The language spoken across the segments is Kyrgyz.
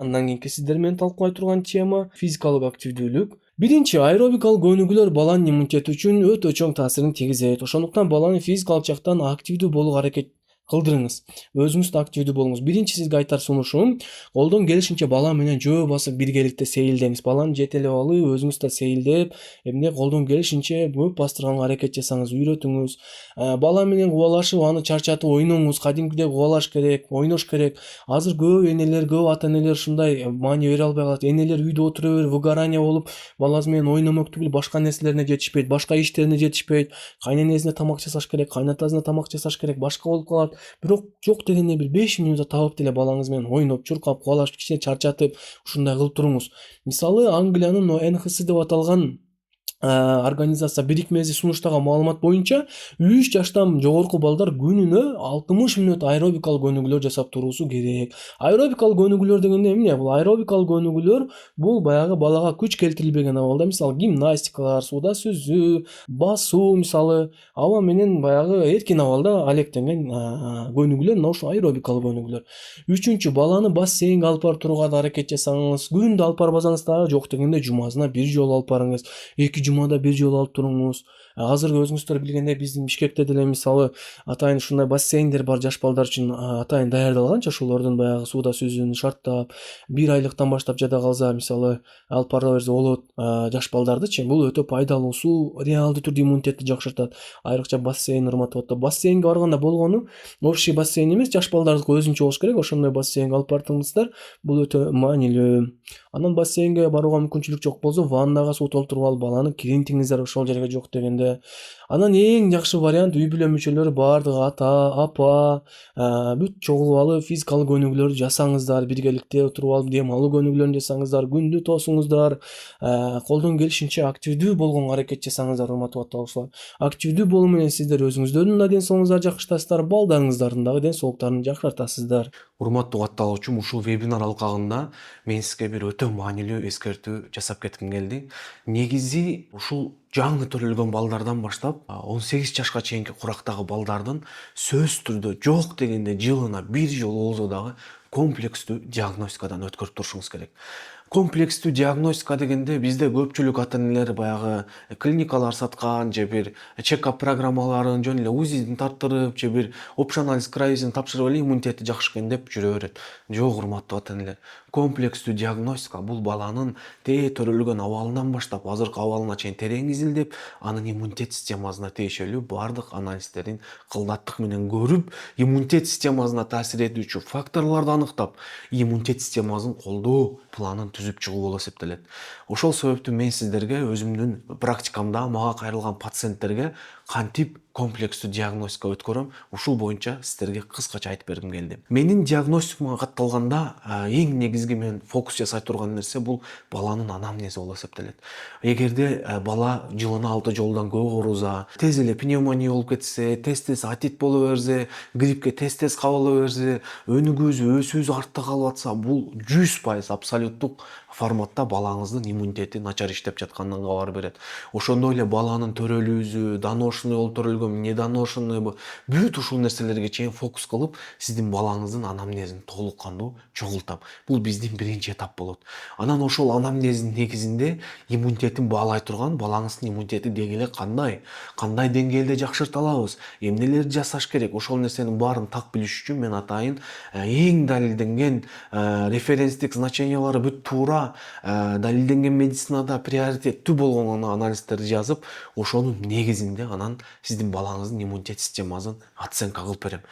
Андан кийинки сиздер менен талкуулай турган тема физикалык активдүүлүк. Биринчи, аэробикалык өнүгүүлөр баланын иммунитети үчүн өтө чоң таасирин тийгизет. Ошондуктан баланы физикалык жактан активдүү болууга аракет кылдырыңыз. Өзүңүз да активдүү болуңуз. Биринчи сизге айтар сунушум, колдон келишинче бала менен жөө басып биргеликте сейилдеңиз. Баланы жетелеп алып, өзүңүз да сейилдеп, эмне колдон келишинче көп бастырганга аракет жасаңыз, үйрөтүңүз. Бала менен кубалашып, аны чарчатып ойноңуз. Кадимкидей кубалаш керек, ойнош керек. Азыр көп энелер, көп ата энелер ушундай маани бере албай калат. Энелер үйдө отура берип, выгорание болуп, баласы менен ойномок түгүл башка нерселерине жетишпейт, башка иштерине жетишпейт. Кайненесине тамак жасаш керек, кайнатасына тамак жасаш керек, башка болуп калат. Бирок жок дегенде бир 5 мүнөттө табып деле балаңыз менен ойноп, чуркап, кубалашып, кичине чарчатып, ушундай кылып туруңуз. Мисалы, Англиянын НХС деп аталган организация бирикмеси сунуштаган маалымат боюнча 3 жаштан жогорку балдар күнүнө 60 мүнөт аэробикалык өнүгүүлөр жасап туруусу керек. Аэробикалык өнүгүүлөр дегенде эмне? Бул аэробикалык өнүгүүлөр бул баягы балага күч келтирилбеген абалда, мисалы гимнастикалар, сууда сүзүү, басуу, мисалы аба менен баягы эркин абалда алектенген өнүгүүлөр мына ушул аэробикалык өнүгүүлөр. Үчүнчү, баланы бассейнге алып барып турууга да аракет жасаңыз. Күндө алып барбасаңыз дагы жок дегенде жумасына бир жолу алып барыңыз. 2 жумада бир жолу алып туруңуз. Азыркы өзүңүздөр билгендей биздин Бишкекте деле мисалы атайын ушундай бассейндер бар жаш балдар үчүн атайын даярдалганчы, ошолордун баягы сууда сүзүүнү шарттап, 1 айлыктан баштап жада калса мисалы алып бара берсе болот жаш балдардычы. Бул өтө пайдалуу. Суу реалдуу түрдө иммунитетти жакшыртат. Айрыкча бассейн урматтап атат. Бассейнге барганда болгону общий бассейн эмес, жаш балдардыкы өзүнчө болуш керек. Ошондой бассейнге алып бартыңыздар. Бул өтө маанилүү. Анан бассейнге барууга мүмкүнчүлүк жок болсо, ваннага суу толтуруп алып баланы киринтиңиздер ошол жерге жок дегенде. Анан эң жакшы вариант үй бүлө мүчөлөрү баардыгы ата, апа, бүт чогулуп алып физикалык өнүгүүлөрдү жасаңыздар, биргеликте отуруп алып дем алуу өнүгүүлөрүн жасаңыздар, күндү тосуңуздар, колдон келишинче активдүү болгонго аракет жасаңыздар, урматтуу ата-обалар. Активдүү болуу менен сиздер өзүңүздөрдүн да ден соолугуңузду жакшыртасыздар, балдарыңыздардын дагы ден соолуктарын жакшыртасыздар. Урматтуу катталуучум, ушул вебинар алкагында мен сизге бир өтө маанилүү эскертүү жасап кетким келди. Негизи ушул жаңы төрөлгөн балдардан баштап 18 жашка чейинки курактагы балдардын сөзсүз түрдө жок дегенде жылына бир жолу болсо дагы комплекстүү диагностикадан өткөрүп турушуңуз керек. Комплекстүү диагностика дегенде бизде көпчүлүк ата энелер баягы клиникалар саткан же бир чек-ап программаларын жөн эле УЗИдин тарттырып же бир общий анализ крайизин тапшырып эле иммунитети жакшы экен деп жүрө берет. Жок, урматтуу ата энелер. Комплекстүү диагностика бул баланын төрөлгөн абалынан баштап азыркы абалына чейин терең изилдеп, анын иммунитет системасына тиешелүү бардык анализдерин кылдаттык менен көрүп, иммунитет системасына таасир этүүчү факторлорду аныктап, иммунитет системасын колдоо планын түзүп чыгуу болуп эсептелет. Ошол себептен мен сиздерге өзүмдүн практикамда мага кайрылган пациенттерге кантип комплекстүү диагностика өткөрөм, ушул боюнча сиздерге кыскача айтып бергим келди. Менин диагностикамга катталганда эң негизги мен фокус жасай турган нерсе бул баланын анамнези болуп эсептелет. Эгерде бала жылына 6 жолдон көп ооруза, тез эле пневмония болуп кетсе, тез отит боло берсе, гриппке тез кабыла берсе, өнүгүүсү, өсүүсү артта калып атса, бул 100% абсолюттук форматта балаңыздын иммунитети начар иштеп жатканынан кабар берет. Ошондой эле баланын төрөлүүсү, доношный болуп төрөлгөнбү, недоношныйбы, бүт ушул нерселерге чейин фокус кылып, сиздин балаңыздын анамнезин толук кандуу чогултам. Бул биздин биринчи этап болот. Анан ошол анамнездин негизинде иммунитетин баалай турган балаңыздын иммунитети деги эле кандай деңгээлде жакшырта алабыз, эмнелерди жасаш керек, ошол нерсенин баарын так билиш үчүн мен атайын эң далилденген референстик значениялары бүт туура далилденген медицинада приоритеттүү болгон анализдерди жазып, ошонун негизинде анан сиздин балаңыздын иммунитет системасын оценка кылып берем.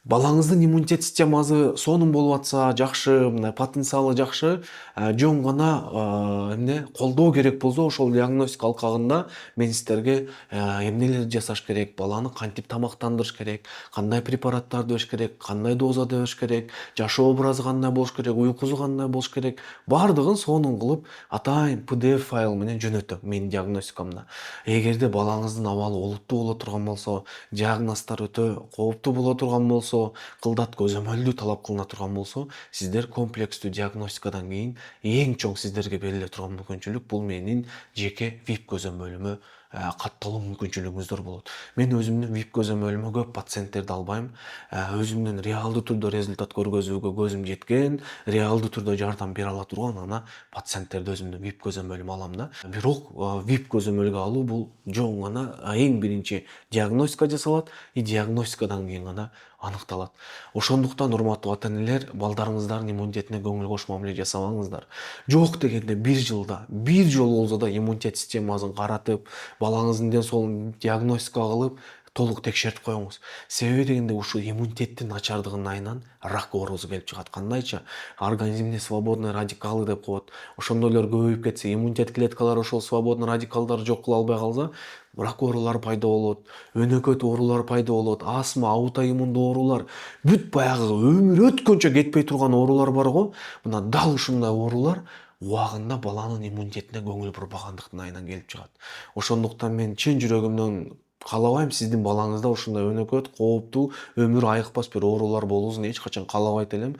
Балаңыздын иммунитет системасы сонун болуп атса, жакшы, мындай потенциалы жакшы, жөн гана колдоо керек болсо, ошол диагностика алкагында мен сиздерге эмнелерди жасаш керек, баланы кантип тамактандырыш керек, кандай препараттарды бериш керек, кандай дозада бериш керек, жашоо образы кандай болуш керек, уйкусу кандай болуш керек, бардыгын сонун кылып атайын PDF файл менен жөнөтөм менин диагностикамда. Эгерде балаңыздын абалы олуттуу боло турган болсо, диагноздар өтө кооптуу боло турган болсо, кылдат көзөмөлдүү талап кылына турган болсо, сиздер комплекстүү диагностикадан кийин эң чоң сиздерге бериле турган мүмкүнчүлүк бул менин жеке VIP көзөмөлүмө катталуу мүмкүнчүлүгүңүздөр болот. Мен өзүмдүн VIP көзөмөлүмө көп пациенттерди албайм. Өзүмдүн реалдуу түрдө результат көргөзүүгө көзүм жеткен, реалдуу түрдө жардам бере ала турган ана пациенттерди өзүмдүн VIP көзөмөлүмө алам да. Бирок VIP көзөмөлгө алуу бул жөн гана эң биринчи диагностика жасалат, и диагностикадан кийин гана аныкталат. Ошондуктан урматтуу ата-энелер, балдарыңыздардын иммунитетине көңүл кош мамиле жасабаңыздар. Жок дегенде бир жылда бир жолу болсо да иммунитет системасын каратып, балаңыздын ден соолугун диагностика кылып, толук текшертип коюңуз. Себеби дегенде ушул иммунитеттин начардыгынын айынан рак оорусу келип чыгат. Кандайча? Организмде свободный радикалы деп коет. Ошондойлор көбөйүп кетсе, иммунитет клеткалары ошол свободный радикалдарды жок кыла албай калса, рак оорулары пайда болот, өнөкөт оорулар пайда болот, астма, аутоиммундуу оорулар, бүт баягы өмүр өткөнчө кетпей турган оорулар бар го. Мына дал ушундай оорулар убагында баланын иммунитетине көңүл бурбагандыктын айынан келип чыгат. Ошондуктан мен чын жүрөгүмдөн каалабайм сиздин балаңызда ушундай өнөкөт, кооптуу, өмүр айыкпас бир оорулар болуусун эч качан каалабайт элем.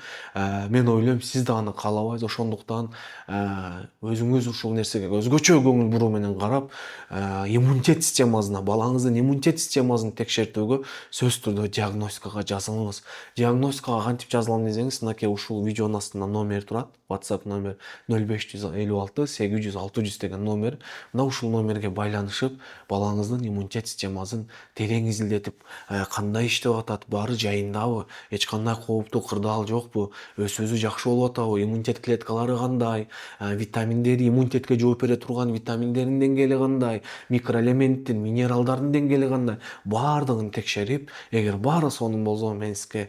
Мен ойлойм, сиз да аны каалабайсыз. Ошондуктан өзүңүз ушул нерсеге өзгөчө көңүл буруу менен карап, иммунитет системасына, балаңыздын иммунитет системасын текшертүүгө сөзсүз түрдө диагностикага жазылыңыз. Диагностикага кантип жазылам десеңиз, мынакей ушул видеонун астында номер турат. WhatsApp номер 0556 800 600 деген номер. Мына ушул номерге байланышып, балаңыздын иммунитет системасын терең изилдетип, кандай иштеп атат, баары жайындабы, эч кандай кооптуу кырдаал жокпу, өсүүсү жакшы болуп атабы, иммунитет клеткалары кандай, витаминдери, иммунитетке жооп бере турган витаминдердин деңгээли кандай, микроэлементтин, минералдардын деңгээли кандай, баардыгын текшерип, эгер баары сонун болсо мен сизге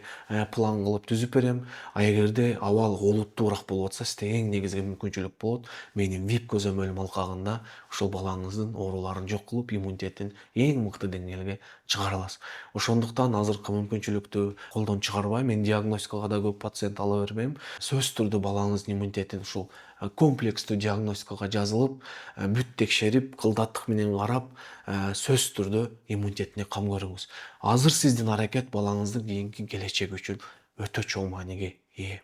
план кылып түзүп берем. А эгерде абал олуттуураак болуп атса, сизде эң негизги мүмкүнчүлүк болот менин VIP көзөмөлүм алкагында ушул балаңыздын ооруларын жок кылып, иммунитетин эң мыкты деңгээлге чыгара аласыз. Ошондуктан азыркы мүмкүнчүлүктү колдон чыгарбай, мен диагностикага да көп пациент ала бербейм. Сөзсүз түрдө балаңыздын иммунитетин ушул комплекстүү диагностикага жазылып, бүт текшерип, кылдаттык менен карап, сөзсүз түрдө иммунитетине кам көрүңүз. Азыр сиздин аракет балаңыздын кийинки келечеги үчүн өтө чоң мааниге ээ.